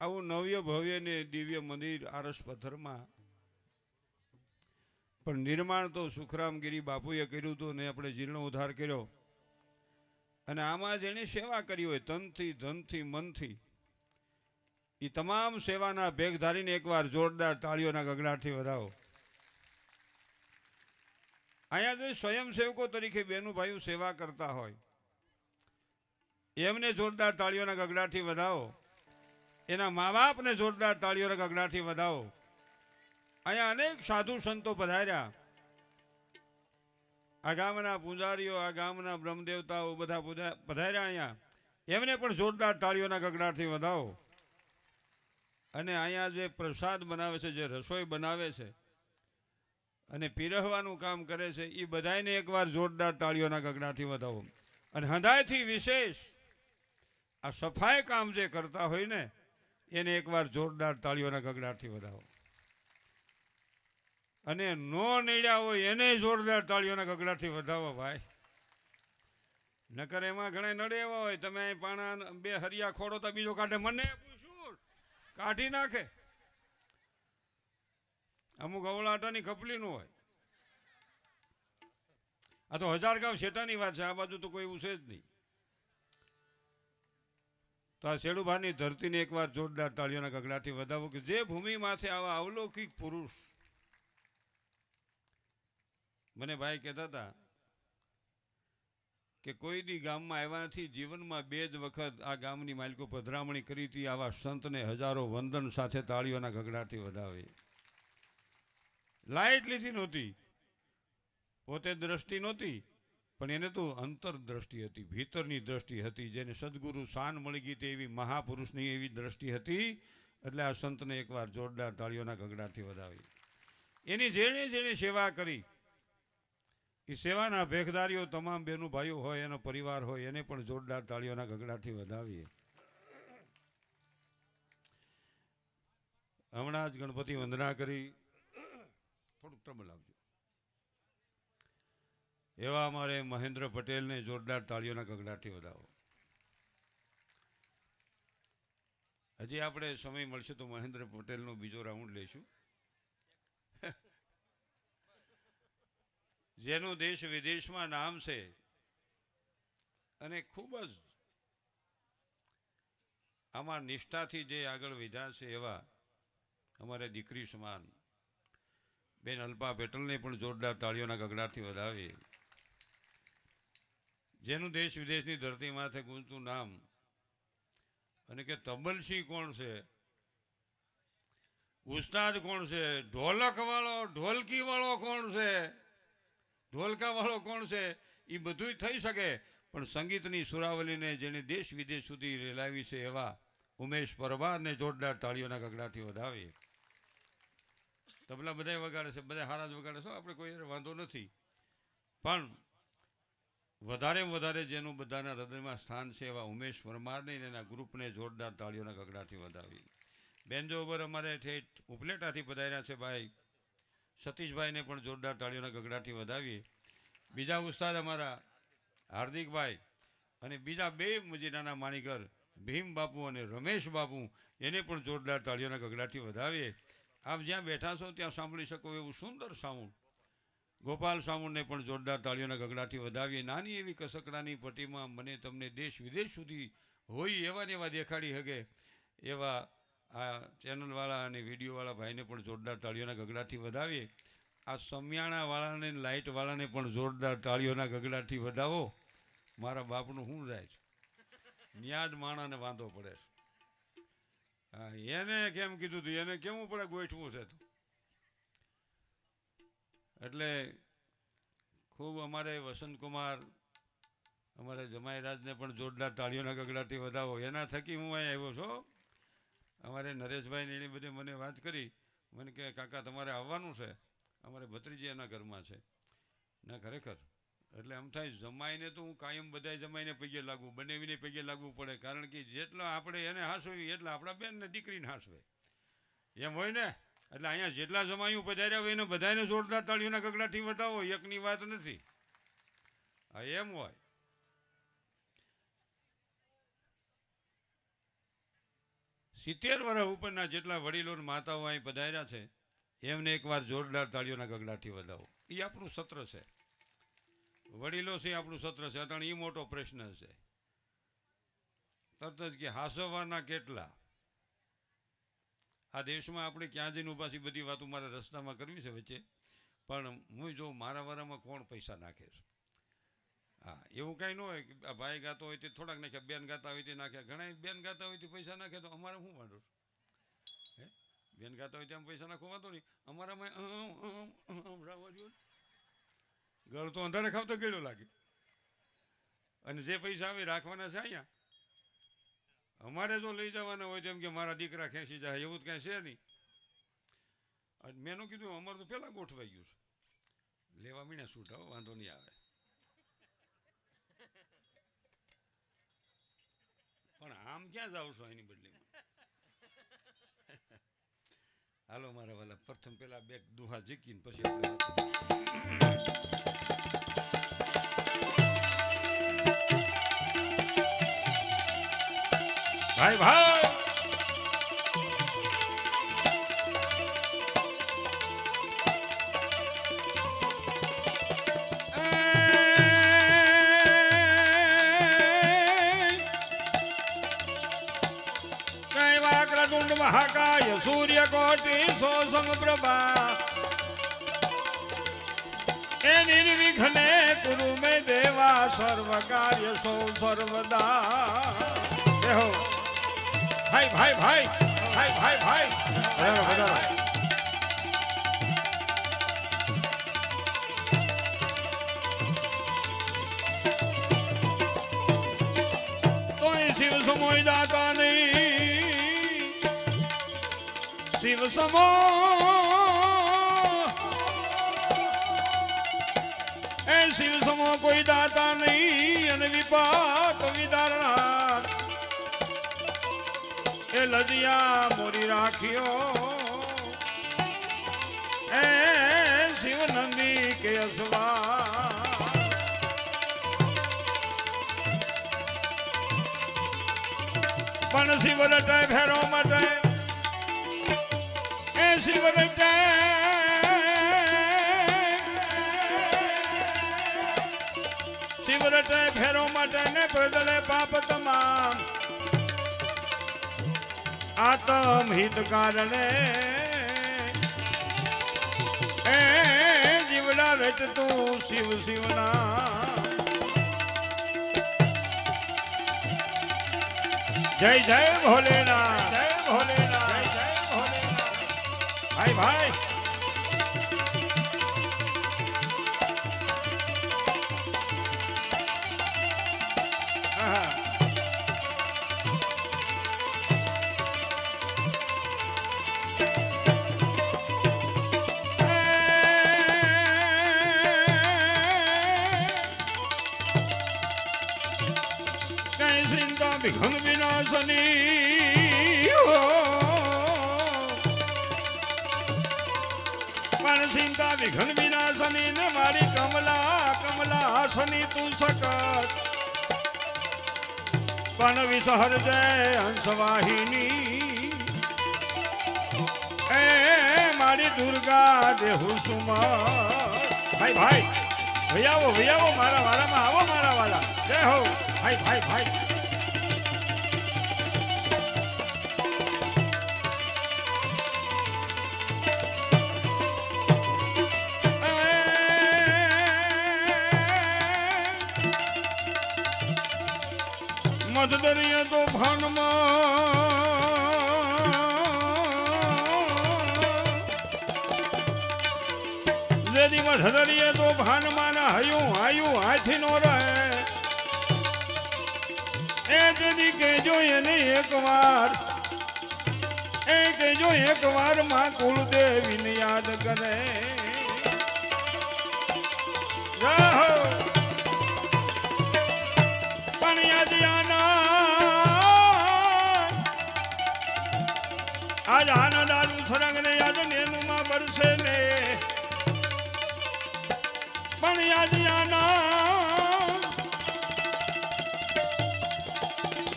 આવું નવ્ય ભવ્ય ને દિવ્ય મંદિર આરસ પથ્થરમાં પણ નિર્માણ તો સુખરામગીરી બાપુએ કર્યું હતું ને આપણે જીર્ણોદ્ધાર કર્યો. અને આમાં જેણે સેવા કરી હોય તનથી ધનથી મનથી એ તમામ સેવાના ભેગધારીને એકવાર જોરદાર તાળીઓના ગગડાટથી વધાવો. અહીંયા જે સ્વયંસેવકો તરીકે બેનું ભાઈઓ સેવા કરતા હોય એમને જોરદાર તાળીઓના ગગડાટથી વધાવો. એના મા બાપને જોરદાર તાળીઓના ગગડાટથી વધાવો. અહીંયા અનેક સાધુ સંતો પધાર્યા. આ ગામના પૂજારીઓ, આ ગામના બ્રહ્મદેવતાઓ બધા પધાર્યા અહીંયા. એમને પણ જોરદાર તાળીઓના ગગડાટથી વધાવો. અને અહીંયા જે પ્રસાદ બનાવે છે, જે રસોઈ બનાવે છે અને પીરસવાનું કામ કરે છે, એ બધાને એકવાર જોરદાર તાળીઓના ગગડાટથી વધાવો. અને હૃદયથી વિશેષ આ સફાઈ કામ જે કરતા હોય ને એને એકવાર જોરદાર તાળીઓના ગગડાટથી વધાવો. અને નો નડ્યા હોય એને જોરદાર તાળીઓના ગગડાટથી વધાવો ભાઈ. નકર એમાં ઘણા નડે એવા હોય, તમે પાણા બે હરિયા ખોડો તો બીજો કાઢે, મને પૂછું કાઢી નાખે. અમુક અવળાટાની ખપલીનું હોય. આ તો 1000 ગાંવ શેટાની વાત છે, આ બાજુ તો કોઈ એવું છે જ નહીં. તો આ શેડુભાની ધરતીને એકવાર જોરદાર તાળીઓના ગગડાટથી વધાવો કે જે ભૂમિ માથે આવા અવલૌકિક પુરુષ. મને ભાઈ કહેતા હતા કે કોઈ દી ગામમાં આવ્યા નથી, જીવનમાં 2 જ વખત આ ગામની માલિકો પધરામણી કરી હતી. આવા સંતને હજારો વંદન સાથે તાળીઓના ગગડાટથી વધાવે. લાઈટ લીધી નહોતી, પોતે દ્રષ્ટિ નહોતી, પણ એને તો અંતર દ્રષ્ટિ હતી, ભીતરની દ્રષ્ટિ હતી. જેને સદગુરુ શાન મળી ગઈ તે એવી મહાપુરુષની એવી દ્રષ્ટિ હતી. એટલે આ સંતને એકવાર જોરદાર તાળીઓના ગગડાટથી વધાવી. એની જેણે જેણે સેવા કરી એ સેવાના ભેખદારીઓ તમામ બહેનો ભાઈઓ હોય, એનો પરિવાર હોય, એને પણ જોરદાર તાળીઓના ગગડાટથી વધાવીએ. હમણાં જ ગણપતિ વંદના કરી, થોડુંક ટ્રબલ આવજો. એવા અમારે મહેન્દ્ર પટેલને જોરદાર તાળીઓના ગગડાટથી વધાવો. હજી આપણે સમય મળશે તો મહેન્દ્ર પટેલનો બીજો રાઉન્ડ લઈશું. જેનું દેશ વિદેશમાં નામ છે અને ખૂબ જ આમાં નિષ્ઠાથી જે આગળ વધ્યા છે એવા અમારે દીકરી સમાન બેન અલ્પા પેટલને પણ જોરદાર તાળીઓના ગગડાટથી વધાવીએ. જેનું દેશ વિદેશની ધરતી માથે ગુંજતું નામ. અને કે તબલસી કોણ છે, ઉસ્તાદ કોણ છે, ઢોલક વાળો ઢોલકી વાળો કોણ છે, ઢોલકા વાળો કોણ છે, એ બધું થઈ શકે. પણ સંગીતની સુરાવલીને જેને દેશ વિદેશ સુધી રેલાવી છે એવા ઉમેશ પરમારને જોરદાર તાળીઓના ગગડાટથી વધાવીએ. તબલા બધા વગાડે છે, બધા હારા જ વગાડે છે, આપણે કોઈ વાંધો નથી. પણ વધારેમાં વધારે જેનું બધાના હૃદયમાં સ્થાન છે એવા ઉમેશ પરમારને એના ગ્રુપને જોરદાર તાળીઓના ગગડાટથી વધાવી. બેનજો ઉપર અમારે ઠેઠ ઉપલેટાથી પધાર્યા છે ભાઈ સતીશભાઈને પણ જોરદાર તાળીઓના ગગડાટથી વધાવીએ. બીજા ઉસ્તાદ અમારા હાર્દિકભાઈ અને બીજા 2 મજીનાના માણીકર ભીમ બાપુ અને રમેશ બાપુ, એને પણ જોરદાર તાળીઓના ગગડાટથી વધાવીએ. આપ જ્યાં બેઠા છો ત્યાં સાંભળી શકો એવું સુંદર સાઉન્ડ ગોપાલ સાઉન્ડને પણ જોરદાર તાળીઓના ગગડાટથી વધાવીએ. નાની એવી કસકડાની પટ્ટીમાં મને તમને દેશ વિદેશ સુધી હોય એવા ને એવા દેખાડી શકે એવા આ ચેનલવાળા અને વિડીયોવાળા ભાઈને પણ જોરદાર તાળીઓના ગગડાટથી વધાવીએ. આ સમિયાણાવાળાને લાઇટવાળાને પણ જોરદાર તાળીઓના ગગડાટથી વધાવો. મારા બાપનું શું જાય છે, ન્યાદ માણાને વાંધો પડે છે. હા, એને કેમ કીધું હતું, એને કેવું પડે ગોઠવું છે તો. એટલે ખૂબ અમારે વસંતકુમાર અમારે જમાઈરાજને પણ જોરદાર તાળીઓના ગગડાટથી વધાવો. એના થકી હું અહીં આવ્યો છું. અમારે નરેશભાઈને એની બધી મને વાત કરી, મને કે કાકા તમારે આવવાનું છે, અમારે ભત્રીજી એના ઘરમાં છે. ના ખરેખર એટલે એમ થાય જમાઈને તો હું કાયમ બધાય જમાઈને પગે લાગવું, બનેવીને પગે લાગવું પડે. કારણ કે જેટલા આપણે એને હાંસવી એટલા આપણા બેનને દીકરીને હાંસવે એમ હોય ને. એટલે અહીંયા જેટલા જમાયું પધાર્યા હોય એને બધાને જોરદાર તાળીઓના ગગડાટથી વધાવો. એકની વાત નથી, હા એમ હોય. 70 વર્ષ ઉપરના જેટલા વડીલો ને માતાઓ અહીં પધાર્યા છે એમને એકવાર જોરદાર તાળીઓના ગગડાથી વધાવો. એ આપણું સત્ર છે, વડીલો છે આપણું સત્ર છે. અતણ એ મોટો પ્રશ્ન છે. તરત જ કે હાસવવાના કેટલા. આ દેશમાં આપણે ક્યાં જઈને ઉભા છીએ બધી વાતો મારે રસ્તામાં કરવી છે વચ્ચે, પણ હું જો મારા વારામાં કોણ પૈસા નાખે છે. હા, એવું કાંઈ ન હોય કે ભાઈ ગાતો હોય તે થોડાક નાખ્યા, બેન ગાતા હોય તે નાખ્યા. ઘણા બેન ગાતા હોય તે પૈસા નાખે તો અમારે શું વાંધો છે? હે, બેન ગાતા હોય ત્યાં પૈસા નાખો વાંધો નહીં. અમારામાં ગળ તો અંધારે ખાવ તો કેળો લાગે. અને જે પૈસા આવે રાખવાના છે અહીંયા. અમારે જો લઈ જવાના હોય તેમ કે મારા દીકરા ખેંચી જાય એવું જ કાંઈ છે નહીં. મેં એનું કીધું અમારે તો પહેલાં ગોઠવાઈ ગયું છે. લેવા મીને છૂટાવો, વાંધો નહીં આવે. પણ આમ ક્યાં જાવ છો એની બદલીમાં? હાલો મારા વાલા, પ્રથમ પેલા બે દુહા જીકીને પછી આપણે ભાઈ ભાઈ મહાકાય સૂર્યકોટી સમપ્રભા એ નિર્વિઘ્ને કુરુ મે દેવા સર્વ કાર્ય સર્વદા. દેહો ભાઈ ભાઈ ભાઈ ભાઈ ભાઈ ભાઈ તોય શિવ સમોય દાતા નહીં, શિવ સમો એ શિવ સમો કોઈ દાતા નહીં. અને વિપાક વિદારણા એ લજિયા મોરી રાખ્યો એ શિવ નંદી કે અસવા. પણ શિવ રટે ભેરો મટે એ શિવ રટે શિવ રટે ભેરો મટે ને પ્રજલે પાપ તમામ. આતમ હિત કારણે એ જીવડા રટ તું શિવ શિવના. જય જય ભોલેનાથ, જય ભોલેનાથ, જય ભોલેનાથ. ભાઈ ભાઈ વિઘ્ન વિનાશની પણ ચિંતા વિઘ્ન વિનાશની ને મારી કમલા કમલા હાસની તું સકત. પણ વિસહર જય હંસવાહિની એ મારી દુર્ગા દેહુ સુમા. ભાઈ ભાઈ ભૈયાવો મારા વારામાં આવો મારા વાલા. જય હો ભાઈ ભાઈ ભાઈ. મધદરિયા તો ભાનમાં જેદી મધદરિયા તો ભાનમાં હયું આયું હાથી નો રહે એ જેદી કેજો એને એકવાર એ કેજો એકવાર માં કુળદેવીને યાદ કરે. પણ યાદ આજ આનંદ આલુ સરંગ ને યાદ નેનું માં બરસે ને. પણ યાદ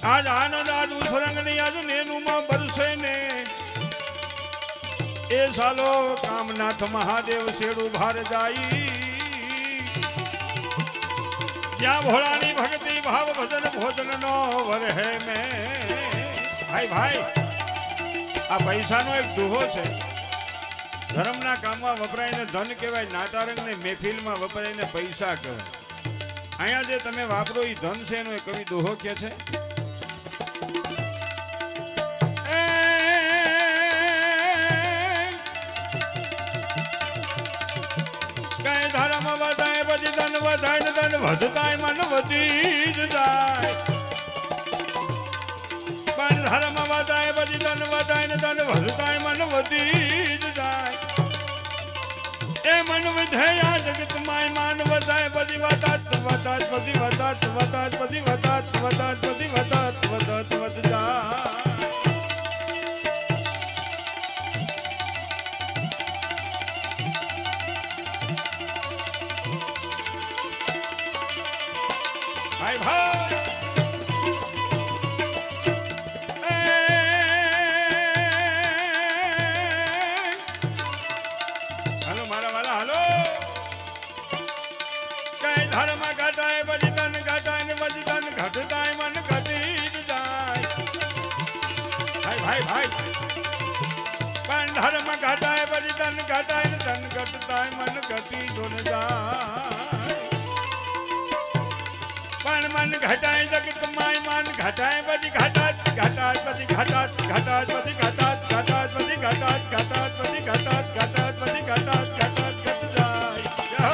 આજ આનંદ આજ ઉછરંગ ની આજ નેનુમાં બરસે ને એ સાલો કામનાથ મહાદેવ શેડું ભાર જાય જ્યાં ભોળાની ભક્તિ ભાવ ભજન ભોજન નો વરહે મેં ભાઈ ભાઈ આ પૈસાનો એક દુહો છે ધર્મના કામમાં વપરાય ને ધન કહેવાય નાટારંગ ને મહેફિલમાં વપરાય ને પૈસા કહેવાય અહીંયા જે તમે વાપરો એ ધન છે એનો કવિ દુહો કે છે કઈ ધર્મ વધાય પછી ધન વધાય ને ધન વધતાય મન વધી જ જાય પણ ધર્મ વધાય પછી ધન વધાય ને ધન વધતાય મન વધી જ જાય એ મન વિધેયા જગત માય માન વધાય પછી વધાત વધાત પછી વધાત વધાત પછી વધાત વધાત પછી વધાત વધાત વધ જાય ભાઈ ભાઈ હાલો મારા વાલા હાલો કઈ ધર્મ ઘટાય પછી ધન ઘટાય ને પછી ધન ઘટતાય મન ઘટી જ જાય ભાઈ ભાઈ ભાઈ પણ ધર્મ ઘટાય પછી ધન ઘટાય ને ધન ઘટતાય મન ઘટી જ જાય પણ મન ઘટાય જગત માય માન ઘટાય પછી ઘટાત ઘટાત પછી ઘટાત ઘટાત પછી ઘટાત ઘટાત પછી ઘટાત ઘટાત પછી ઘટાત ઘટાત પછી ઘટાત ઘટાત ઘટ જાય જય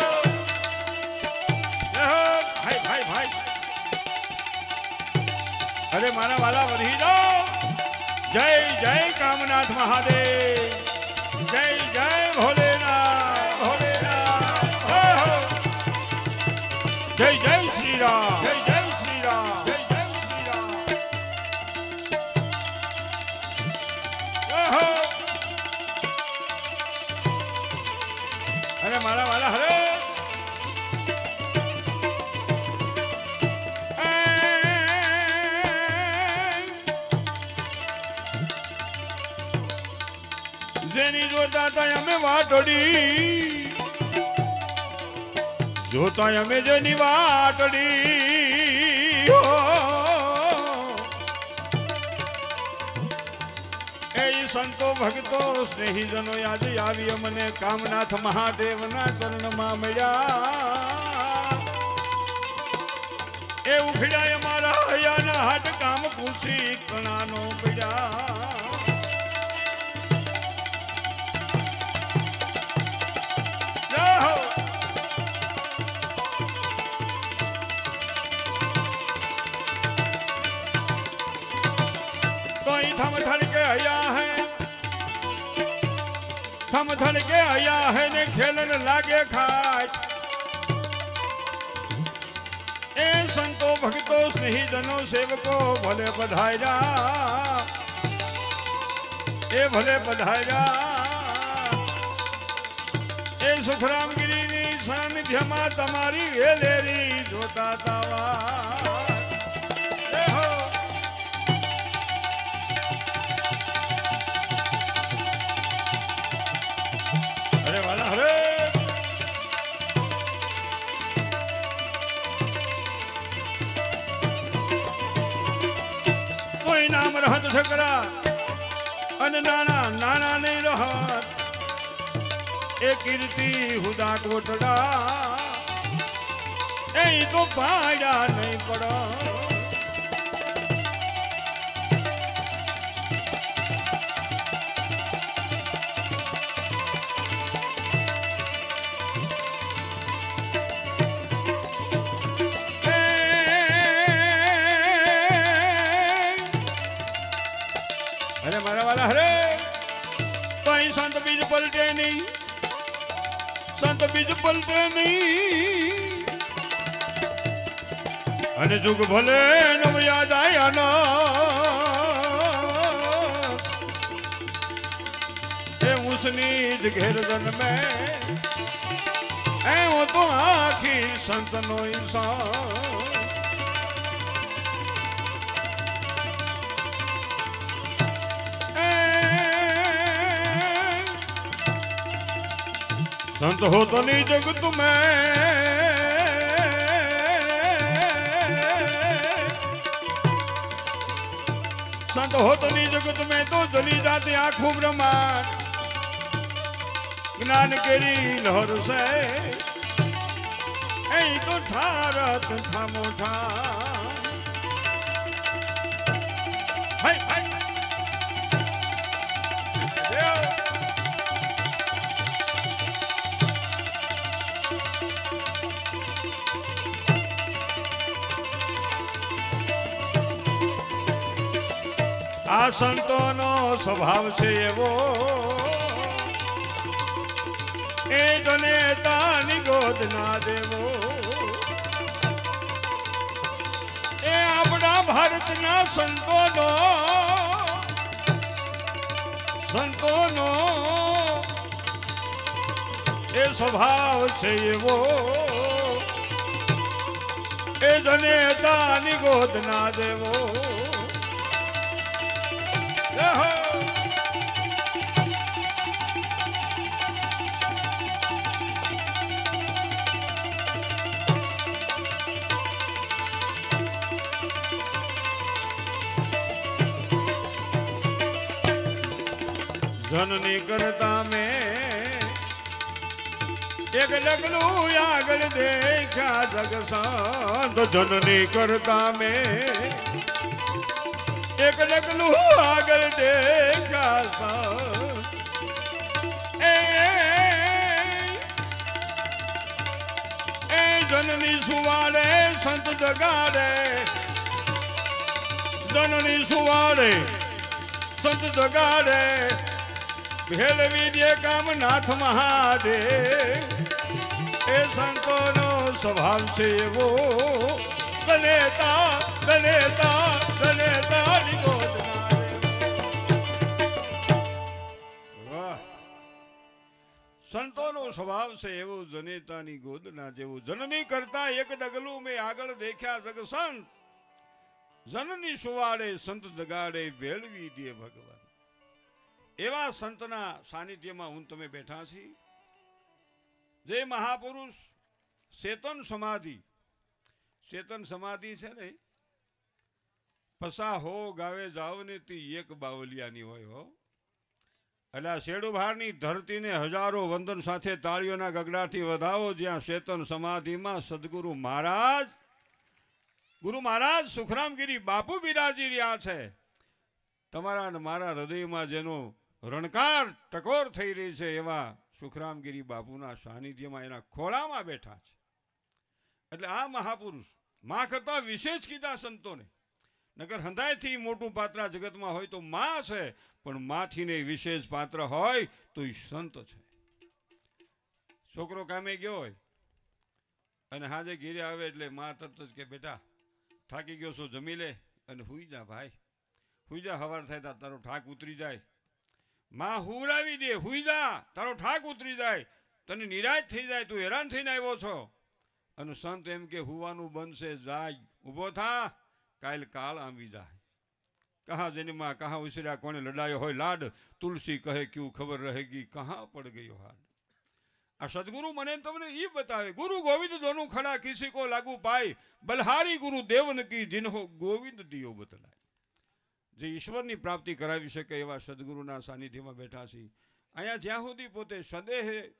હો ભાઈ ભાઈ ભાઈ અરે મારા વાલા વધી જાઓ જય જય કામનાથ મહાદેવ જય જય ભોલેનાથ ભોલેનાથ જય જય શ્રી રામ જય જય શ્રી રામ જય જય શ્રી રામ અરે મારા વાલા હરે જેની જોતા તા અમે વાટડી જોતા અમે જેની વાટડી એ સંતો ભક્તો સ્નેહીજનો યાદ આવી મને કામનાથ મહાદેવના ચરણમાં મળ્યા એ ઉખડ્યા અમારા હૈયાના હાટ કામ પૂછી કણાનો પડ્યા थम थड़ के आया है थम थड़ के आया है ने खेलन लागे खाट ए संतो भक्तो स्नेहीजनो सेवको भले पधार्या ए भले पधार्या ए सुखरामगिरी ની સાનિધ્યમાં તમારી વેલેરી જોતા તાવા રહત ઠકરા અને નાના નાના નહીં રહત એ કીર્તિ હુદા કોટડા એ તો પાડ્યા નહીં પડો अरे मारा वाला हरे तो संत बीज पलटे नहीं संत बीज पलटे नहीं अने जुग भले नव याद आया ना ए उसनी ज घेर जन में ए वो तो आखिर संत नो इंसान संत हो तो नहीं जगत में, संत हो तो नहीं जगत में तो जली जाते आंखों ब्रह्मांड। ज्ञान केरी लहर से ऐ तो ठारत था मोठा। हाय हाय આ સંતોનો સ્વભાવ છે એવો, એ જનેતાની ગોદ ના દેવો। એ આપણા ભારતના સંતોનો એ સ્વભાવ છે એવો, એ જનેતાની ગોદ ના દેવો। जननी करता में एक डगलू आगल देखा जग संत। जननी करता में एक डगलू आगल देखा संत। ए जननी सुवाड़े संत जगाड़े, जननी सुवाड़े संत जगाड़े। भेलवी दे काम नाथ महादेव। ए संतोनो स्वभाव से वो गलेता गलेता गलेता निगोद वाह। संतोनो स्वभाव से एवो जनेतानी गोद ना जेवो। जननी करता एक डगलू में आगल देखा जग संत। जननी सुवाड़े संत जगाड़े भेलवी दे भगवान। एवा संतना सानिध्यમાં હું તમે બેઠા છી। જે મહાપુરુષ ચેતન સમાધિ છે ને, પસા હો ગાવે જાવ ને તી એક બાવલિયાની હોય હો। એટલે શેડુભારની ધરતીને હજારો વંદન સાથે તાળીઓના ગગડાથી વધાવો। જ્યાં ચેતન સમાધિમાં સદગુરુ મહારાજ ગુરુ મહારાજ સુખરામગીરી બાપુ બિરાજી રહ્યા છે। તમારા અને મારા હૃદયમાં જેનો રણકાર ટકોર થઈ રહી છે એવા સુખરામગીરી બાપુના સાનિધ્યમાં એના ખોળામાં બેઠા છે। એટલે આ મહાપુરુષ માં કરતા વિશેષ કીધા સંતોને। નગર હંધાયથી મોટું પાત્ર જગતમાં હોય તો માં છે, પણ માથી ને વિશેષ પાત્ર હોય તો એ સંત છે। છોકરો કામે ગયો હોય અને હાજે ઘેરે આવે એટલે માં તરત જ કે બેટા થાકી ગયો છો, જમી લે અને હુઈ જા ભાઈ, હુઈ જા, હવાર થાય તારો ઠાક ઉતરી જાય। માં હુરાવી દે, હુઈ જા, તારો ઠાક ઉતરી જાય, તને નિરાશ થઈ જાય, તું હેરાન થઈને આવ્યો છો। અને સંત એમ કે હુવાનું બનશે, જાય, ઊભો થા, કાલ કાળ આવી જાય। कहाँ जन्मा कहाँ उछरा कोने लड़ायो हो लाड, तुलसी कहे क्यों खबर रहेगी कहाँ पड़ गई हाड। आ सदगुरु मने तमने ये बतावे, गुरु गोविंद दोनों खड़ा किसी को लागू पाए, बलहारी गुरु देवन की जिन्हो गोविंद दियो बतलाय। जे ईश्वरनी प्राप्ति करावी शके एवा सदगुरुना सानिध्यमां बेठा छी। अहींया ज्यां सुधी पोते सदेह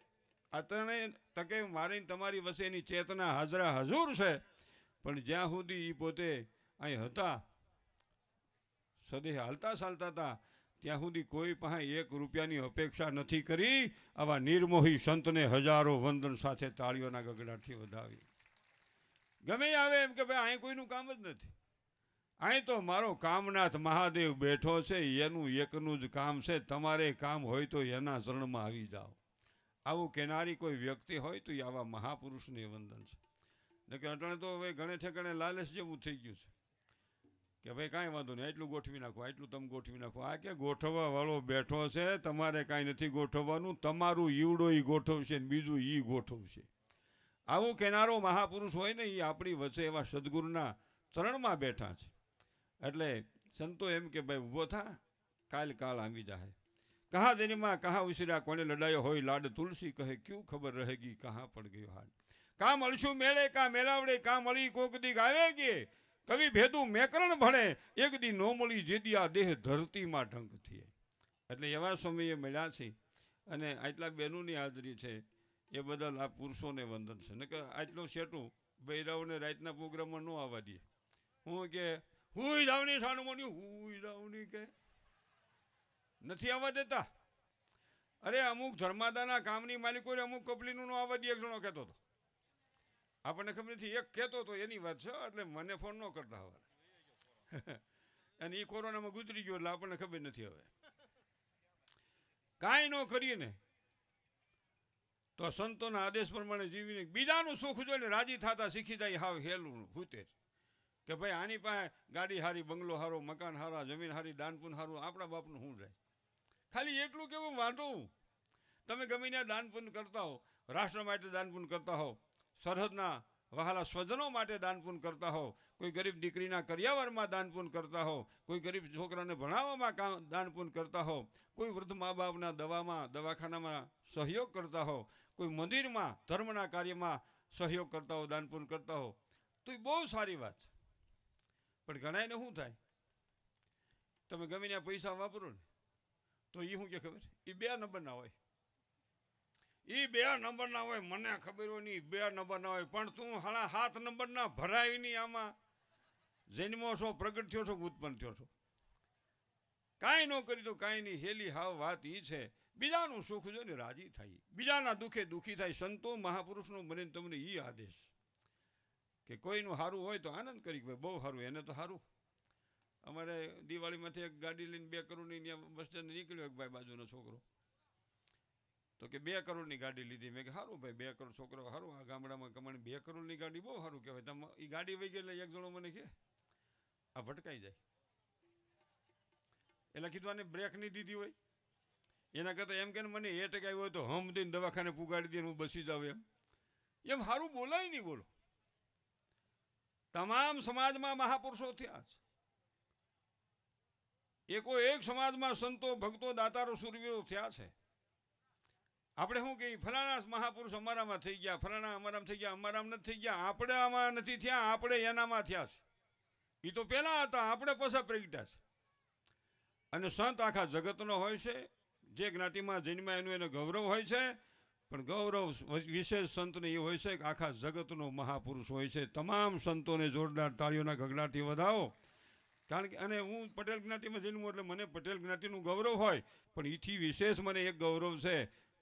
आ त्रणेय तके मारी तमारी वसेनी चेतना हाजरा हजूर छे, पण ज्यां सुधी ई पोते અહીં હતા, સદેહ હાલતા ચાલતા હતા, ત્યાં સુધી કોઈ પાસે 1 રૂપિયાની અપેક્ષા નથી કરી। આવા નિર્મોહી સંતને હજારો વંદન સાથે તાળીઓના ગગડાટથી વધાવી। ગમે આવે એમ કે ભાઈ અહીં કોઈનું કામ જ નથી, અહીં તો મારો કામનાથ મહાદેવ બેઠો છે, એનું એકનું જ કામ છે, તમારે કામ હોય તો એના શરણમાં આવી જાઓ। આવું કહેનારી કોઈ વ્યક્તિ હોય તો એ આવા મહાપુરુષને વંદન છે। નકે અટાણે તો હવે ઘણે ઠેકાણે લાલચ જેવું થઈ ગયું છે કે ભાઈ કાંઈ વાંધો નહીં, એટલું ગોઠવી નાખો, એટલું તમે ગોઠવી નાખો। આ કે ગોઠવવા વાળો બેઠો છે, તમારે કાંઈ નથી ગોઠવવાનું, તમારું ઈવડો ઈ ગોઠવશે ને બીજું ઈ ગોઠવશે। આવું કહેનારો મહાપુરુષ હોય ને, એ આપણી વચ્ચે એવા સદગુરુના ચરણમાં બેઠા છે। એટલે સંતો એમ કે ભાઈ ઊભો થા, કાલ કાળ આવી જાય, कहाँ जन्मा कहाँ उछरा कोने लड़ायो होय लाड तुलसी कहे क्यों खबर रहेगी कहाँ पड़ गयो हाड का मलशु मेले का मेलावड़े का मળી कोक दी गावेगी कवि भेदू મેકરણ ભણે એક દી નો મળી જેદી આ દેહ ધરતીમાં ઢંક થઈએ એટલે એવા સમયે મળ્યા છે અને આટલા બહેનોની હાજરી છે એ બદલ આ પુરુષોને વંદન છે ને કે આટલું શેટું બૈરાઓને રાતના પ્રોગ્રામમાં ન આવવા દે હું કે હુઈ જાવની સાનુમોની હુઈ જાવની કે નથી આવવા દેતા અરે અમુક ધર્માદાના કામની માલિકોને અમુક કપલીનું ન આવવા દે એક જણો કહેતો હતો આપણને ખબર નથી એક કહેતો હતો એની વાત છે એટલે મને ફોન ન કરતા હવે અને એ કોરોનામાં ગુજરી ગયો એટલે આપણને ખબર નથી હવે કાંઈ ન કરીએ ને તો સંતોના આદેશ પ્રમાણે જીવીને બીજાનું સુખ જોઈને રાજી થતા શીખી જાય હાવ હેલું ભૂતે કે ભાઈ આની પાસે ગાડી હારી બંગલો હારો મકાન હારા જમીન હારી દાનપુન હારું આપણા બાપનું શું જાય ખાલી એટલું કેવું વાંધું તમે ગમે ત્યાં દાનપુન કરતા હો રાષ્ટ્ર માટે દાનપુન કરતા હો સરહદના વહાલા સ્વજનો માટે દાનપુન કરતા હો કોઈ ગરીબ દીકરીના કરિયાવરમાં દાનપુન કરતા હો કોઈ ગરીબ છોકરાને ભણાવવામાં દાનપુન કરતા હો કોઈ વૃદ્ધ મા બાપના દવાખાનામાં સહયોગ કરતા હો કોઈ મંદિરમાં ધર્મના કાર્યમાં સહયોગ કરતા હો દાનપુન કરતા હો તો એ બહુ સારી વાત છે પણ ઘણાને શું થાય તમે ગમે ત્યાં પૈસા વાપરો ને તો એ શું કે ખબર એ 2 નંબરના હોય એ 2 નંબરના હોય મને ખબર હોય નહીં 2 નંબરના હોય પણ તું હાલા 7 નંબરના ભરાય નહીં આમાં જન્મો છો પ્રગટ થયો છો ઉત્પન્ન થયો છો કાંઈ ન કરી તો કાંઈ નહીં હેલી હાવ વાત એ છે બીજાનું સુખ જોઈને રાજી થાય બીજાના દુઃખે દુઃખી થાય સંતો મહાપુરુષનો મને તમને એ આદેશ કે કોઈનું સારું હોય તો આનંદ કરી ભાઈ બહુ સારું એને તો સારું અમારે દિવાળીમાંથી એક ગાડી લઈને 2 કરોડની ત્યાં બસ સ્ટેન્ડ નીકળ્યો એક ભાઈ બાજુનો છોકરો તો કે 2 કરોડની ગાડી લીધી મેં કે સારું ભાઈ 2 કરોડ છોકરો સારું આ ગામડામાં કમાણી 2 કરોડની ગાડી બહુ સારું કહેવાય તમે એ ગાડી વહી ગઈ એટલે એક જણો મને કે આ ભટકાઈ જાય એટલે કીધું આને બ્રેક નહીં દીધી હોય એના કરતાં એમ કે મને એટેક આવ્યો હોય તો હમ દઈને દવાખાને પુગાડી દઈને હું બસી જાઉં એમ સારું બોલાય નહીં બોલો તમામ સમાજમાં મહાપુરુષો થયા છે એકો એક સમાજમાં સંતો ભક્તો દાતારો સુરવીરો થયા છે આપણે શું કહીએ ફલાણા મહાપુરુષ અમારામાં થઈ ગયા ફલાણા અમારામાં થઈ ગયા અમારામાં નથી થઈ ગયા આપણે આમાં નથી થયા આપણે એનામાં થયા છે એ તો પહેલાં હતા આપણે પાછા પ્રગટ્યા છે અને સંત આખા જગતનો હોય છે જે જ્ઞાતિમાં જન્મ્યા એનું એને ગૌરવ હોય છે પણ ગૌરવ વિશેષ સંતને એ હોય છે કે આખા જગતનો મહાપુરુષ હોય છે તમામ સંતોને જોરદાર તાળીઓના ગગડાથી વધાવો કારણ કે અને હું પટેલ જ્ઞાતિમાં જન્મું એટલે મને પટેલ જ્ઞાતિનું ગૌરવ હોય પણ એથી વિશેષ મને એક ગૌરવ છે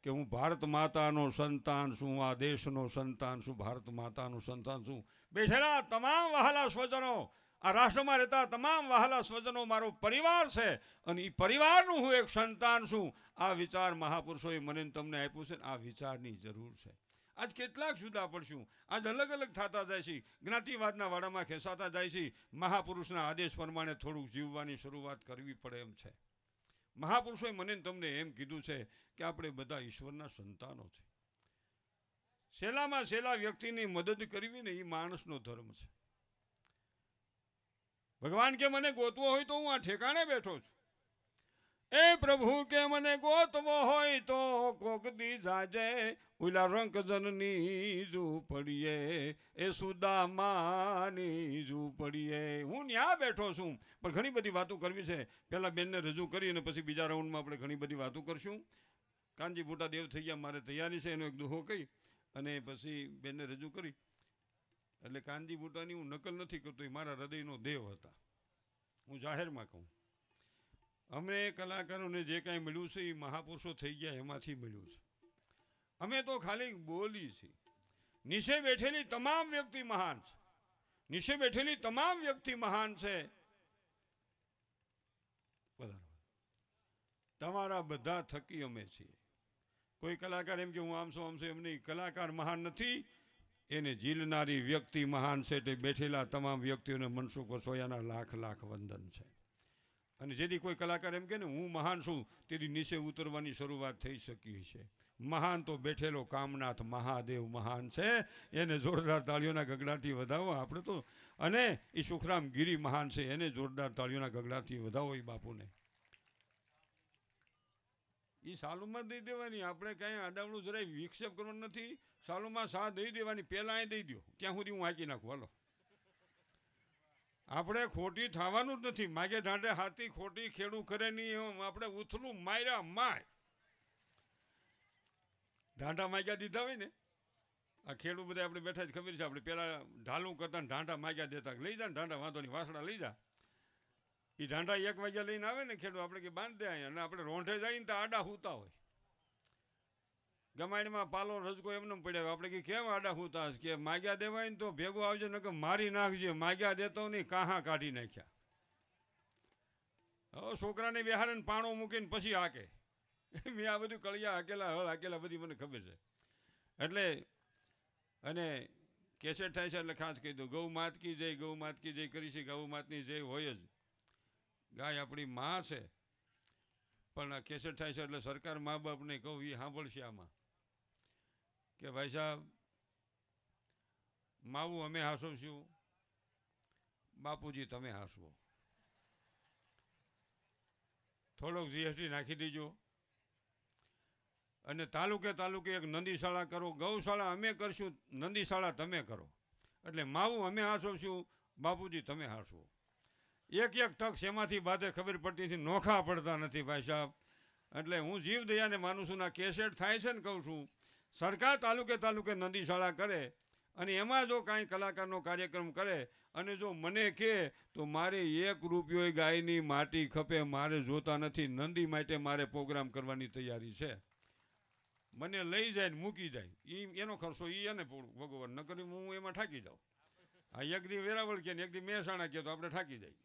કે હું ભારત માતાનો સંતાન છું આ દેશનો સંતાન છું ભારત માતાનું સંતાન છું બેઠેલા તમામ વહાલા સ્વજનો આ રાષ્ટ્રમાં રહેતા તમામ વહાલા સ્વજનો મારો પરિવાર છે અને એ પરિવારનું હું એક સંતાન છું આ વિચાર મહાપુરુષોએ મને તમને આપ્યું છે આ વિચારની જરૂર છે આજ કેટલાક જુદા પડશું આજ અલગ અલગ થતા જાય છે જ્ઞાતિવાદના વાડામાં ખેંચાતા જાય છે મહાપુરુષના આદેશ પ્રમાણે થોડુંક જીવવાની શરૂઆત કરવી પડે એમ છે મહાપુરુષોએ મને તમને એમ કીધું છે કે આપણે બધા ઈશ્વરના સંતાનો છે છેલ્લામાં છેલ્લા વ્યક્તિની મદદ કરવી ને એ માણસનો ધર્મ છે ભગવાન કે મને ગોતવો હોય તો હું આ ઠેકાણે બેઠો છું એ પ્રભુ કે મને ગોતવો હોય તો કોક દી જાજે ઉલા રંકજનની ઝૂંપડીએ એ સુદામાની ઝૂંપડીએ હું ત્યાં બેઠો છું પણ ઘણી બધી વાતો કરવી છે પહેલાં બેનને રજૂ કરી અને પછી બીજા રાઉન્ડમાં આપણે ઘણી બધી વાતો કરશું કાનજી મોટા દેવ થઈ ગયા મારે તૈયારી છે એનો એક દુહો કહી અને પછી બેનને રજૂ કરી એટલે કાનજી બુટાની હું નકલ નથી કરતો એ મારા હૃદયનો દેવ હતા હું જાહેરમાં કહું અમને કલાકારોને જે કાંઈ મળ્યું છે એ મહાપુરુષો થઈ ગયા એમાંથી મળ્યું છે અમે તો ખાલી બોલી છીએ નીચે બેઠેલી તમામ વ્યક્તિ મહાન છે નીચે બેઠેલી તમામ વ્યક્તિ મહાન છે તમારા બધા થકી અમે છીએ કોઈ કલાકાર એમ કે હું આમ છું એમ નહીં કલાકાર મહાન નથી એને ઝીલનારી વ્યક્તિ મહાન છે તે બેઠેલા તમામ વ્યક્તિઓને મનસુખ વસોયાના લાખ લાખ વંદન છે અને જેથી કોઈ કલાકાર એમ કે ને હું મહાન છું તેથી નીચે ઉતરવાની શરૂઆત થઈ શકી છે મહાન તો બેઠેલો કામનાથ મહાદેવ મહાન છે એને જોરદાર તાળીઓના ગગડાથી વધાવો આપણે તો અને એ સુખરામ ગિરી મહાન છે એને જોરદાર તાળીઓના ગગડાથી વધાવો એ બાપુને એ સાલુમાં દઈ દેવાની. આપણે કાંઈ આડાવડું જરાય વિક્ષેપ કરવાનો નથી. સાલુમાં સા દઈ દેવાની. પહેલાં અહીં દઈ દો, ક્યાં સુધી હું હાંકી નાખું. હાલો, આપણે ખોટી થવાનું જ નથી. માગે ઢાંઢે હાથી ખોટી ખેડૂ કરે નહીં. આપણે ઉથલું માર્યા માય ઢાંઢા માગ્યા દીધા હોય ને, આ ખેડૂત બધા આપણે બેઠા જ ખબર છે. આપણે પહેલાં ઢાલું કરતા ઢાંઢા માગ્યા દેતા. લઈ જા ને ઢાંઢા, વાંધો નહીં, વાસણા લઈ જા. એ ઢાંઢા 1 વાગ્યા લઈને આવે ને ખેડૂત, આપણે કે બાંધ દે અહીંયા. અને આપણે રોંઢે જઈને તો આડા હૂતા હોય. ગમાણીમાં પાલો રજકો એમને પડ્યા. આપણે કે કેમ આડા હૂતા હશે? કે માગ્યા દેવાય ને તો ભેગું આવજે, નકર મારી નાખજે. માગ્યા દેતો નહીં, કાહા કાઢી નાખ્યા. હવે છોકરાને બેહારે પાણો મૂકીને પછી હાકે. મેં આ બધું કળિયા હાકેલા, હળ હાકેલા, બધી મને ખબર છે. એટલે અને કેસેટ થાય છે એટલે ખાસ કહી દઉં, ગૌ માત કી જય, ગૌ માત કી જય કરી છે. ગૌ માતની જય હોય જ. ગાય આપણી માં છે. પણ આ કેસેટ થાય છે એટલે સરકાર મા બાપને કહું, એ સાંભળશે આમાં કે ભાઈ સાહેબ, માવું અમે હાંસવશું, બાપુજી તમે હાંસવો. થોડોક જીએસટી નાખી દેજો. અને તાલુકે તાલુકે એક નંદીશાળા કરો. ગૌશાળા અમે કરશું, નંદીશાળા તમે કરો. એટલે માવું અમે હાંસવશું, બાપુજી તમે હાંસવો. એક એક ટક શેમાંથી બાધે ખબર પડતી નથી, નોખા પડતા નથી ભાઈ સાહેબ. એટલે હું જીવ દયાને માનું છું. ના કેસેટ થાય છે ને કહું છું, સરકાર તાલુકે તાલુકે નંદીશાળા કરે અને એમાં જો કાંઈ કલાકારનો કાર્યક્રમ કરે અને જો મને કહે તો મારે 1 રૂપિયો ગાયની માટી ખપે, મારે જોતા નથી. નંદી માટે મારે પ્રોગ્રામ કરવાની તૈયારી છે. મને લઈ જાય ને મૂકી જાય, એનો ખર્ચો એને ભગવાન ન કરી, હું એમાં ઠાકી જાઉં. આ એક દી વેરાવળ કે એક દી મહેસાણા કે તો આપણે ઠાકી જાય,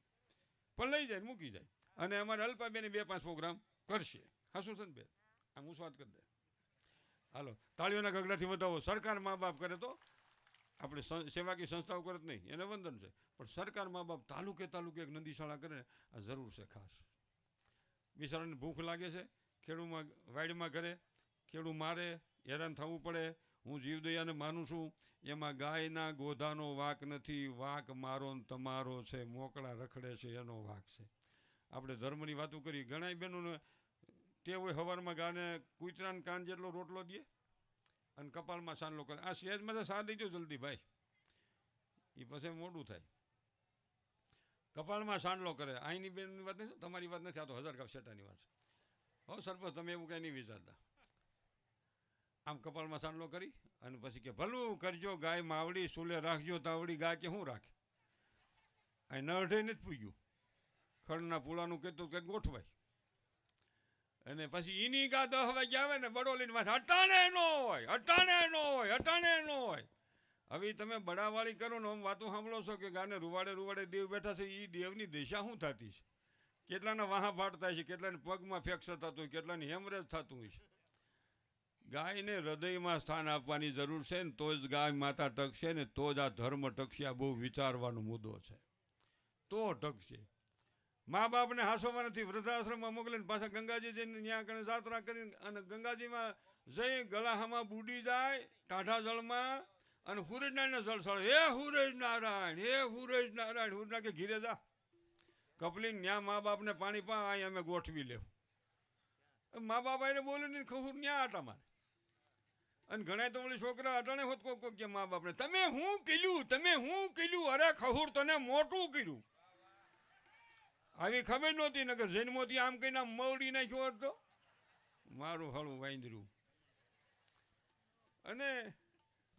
પણ લઈ જાય ને મૂકી જાય. અને અમારે અલ્પાબેન 2-5 પ્રોગ્રામ કરશે. હાશું છે ને બેન? આમ હું વાત કરી દે. હાલો, તાળીઓના ગગડાથી વધાવો. સરકાર મા બાપ કરે તો આપણે સેવાકી સંસ્થાઓ કરે જ નહીં, એને વંદન છે. પણ સરકાર મા બાપ તાલુકે તાલુકે એક નંદીશાળા કરે, આ જરૂર છે ખાસ. બિચારાને ભૂખ લાગે છે, ખેડૂમાં વાડીમાં ઘરે ખેડૂ મારે, હેરાન થવું પડે. હું જીવદયાને માનું છું. એમાં ગાયના ગોધાનો વાંક નથી, વાંક મારો ને તમારો છે. મોકળા રખડે છે એનો વાંક છે. આપણે ધર્મની વાતો કરી. ઘણા બહેનોને તે હોય સવારમાં ગાને કૂતરાને કાન જેટલો રોટલો દે અને કપાળમાં સાંડલો કરે. આ સહેજમાં તો સા દઈ દો જલ્દી ભાઈ, એ પછી મોડું થાય. કપાળમાં સાંડલો કરે. અહીંની બેનની વાત નથી, તમારી વાત નથી, આ તો 1000 ગાવ શેટાની વાત છે. હો સરપંચ, તમે એવું કાંઈ નહીં વિચારતા. આમ કપાળમાં સાંડલો કરી અને પછી કે ભલું કરજો ગાય માવડી, સુલે રાખજો તાવડી. ગાય કે શું રાખે? અહીં નઢે નથી પૂગ્યું. ખડના પુલાનું કહેતું કે ગોઠવાય. અને પછી એની ગા 10 વાગે આવે ને બડોલીની વાત, અટાણે ન હોય, અટાણે ન હોય, અટાણે ન હોય. હવે તમે બડાવાળી કરો ને આમ વાતો સાંભળો છો કે ગાને રૂવાડે રૂવાડે દેવ બેઠા છે. એ દેવની દિશા શું થતી છે? કેટલાના વાહા ફાટ થાય છે, કેટલાને પગમાં ફ્રેક્ચર થતું હોય, કેટલાને હેમરેજ થતું હોય છે. ગાયને હૃદયમાં સ્થાન આપવાની જરૂર છે ને તો જ ગાય માતા ટકશે ને તો જ આ ધર્મ ટકશે. આ બહુ વિચારવાનો મુદ્દો છે, તો ટકશે. મા બાપને હાંસવા નથી, વૃદ્ધાશ્રમમાં મોકલીને પાછા ગંગાજી જઈને ત્યાં કને જાત્રા કરીને અને ગંગાજીમાં જઈ ગળાહામાં બુડી જાય ટાઢા જળમાં અને હુરજનારાયણના જળ સળે. હે હુરજ નારાયણ, હે હુરજ નારાયણ. હુરના કે ઘીરે જા કપલીને ન્યા મા બાપને પાણી પા, અહીં અમે ગોઠવી લેવું. મા બાપ એને બોલે નહીં, ખહુર ન્યા આટા મારે. અને ઘણા તો ઓલી છોકરા અટાણે હોત કોક કે મા બાપને તમે શું કર્યું, તમે શું કર્યું? અરે ખહુર તને મોટું કર્યું. આવી ખબર નહોતી, નગર જન્મોથી આમ કહીને આમ મવડી નાખ્યો હોત તો મારું હળું વાંદરું. અને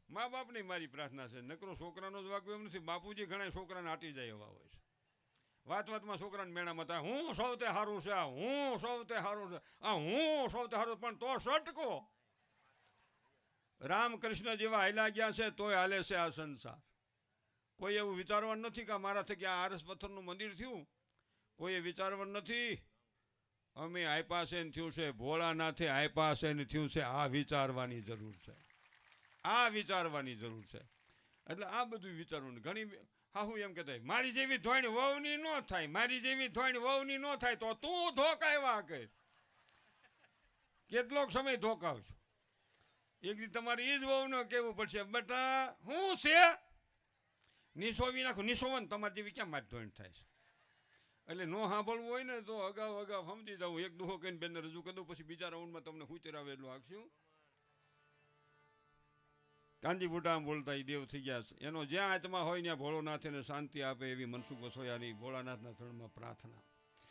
મા બાપની મારી પ્રાર્થના છે, નકરો છોકરાનો જ વાંક એમ નથી. બાપુજી ઘણા છોકરાને આટી જાય એવા હોય છે. વાત વાતમાં છોકરાને મેળામાં થાય હું સૌથી સારું છે, આ હું સૌથી સારું છે, આ હું સૌથી સારું. પણ તો સટકો રામકૃષ્ણ જેવા હાલ્યા ગયા છે તોય હાલે છે આ સંસાર. કોઈ એવું વિચારવાનું નથી કે મારા થકી આ આરસ પથ્થરનું મંદિર થયું. કોઈએ વિચારવાનું નથી અમે આપ્યા છે ને થયું છે, ભોળાનાથે આપ્યા છે ને થયું છે. આ વિચારવાની જરૂર છે, આ વિચારવાની જરૂર છે. એટલે આ બધું વિચારવું. ઘણી હાહુ એમ કહેતા મારી જેવી ધોઈણ વહુની ન થાય, મારી જેવી ધોઈણ વહુની ન થાય તો તું ધોકાવ્યા કર. કેટલોક સમય ધોકાવશો. એક દી તમારે એ જ વહુને કહેવું પડશે બેટા હું છે નિસોવી નાખો. નિસોવન તમારી જેવી ક્યાં મારી ધોઈણ થાય છે? એટલે નો સાંભળવું હોય ને તો અગાઉ સમજી જાઉં, એક દુહો કહીને બેનને રજૂ કરી દઉં, પછી બીજા રાઉન્ડમાં તમને હુચરાવે એટલું આખશું. કાંજી બુટામ બોલતા એ દેવ થઈ ગયા છે. એનો જ્યાં આત્મા હોય ત્યાં ભોળોનાથ એને શાંતિ આપે એવી મનસુખ વસોયાની ભોળાનાથના ચરણમાં પ્રાર્થના.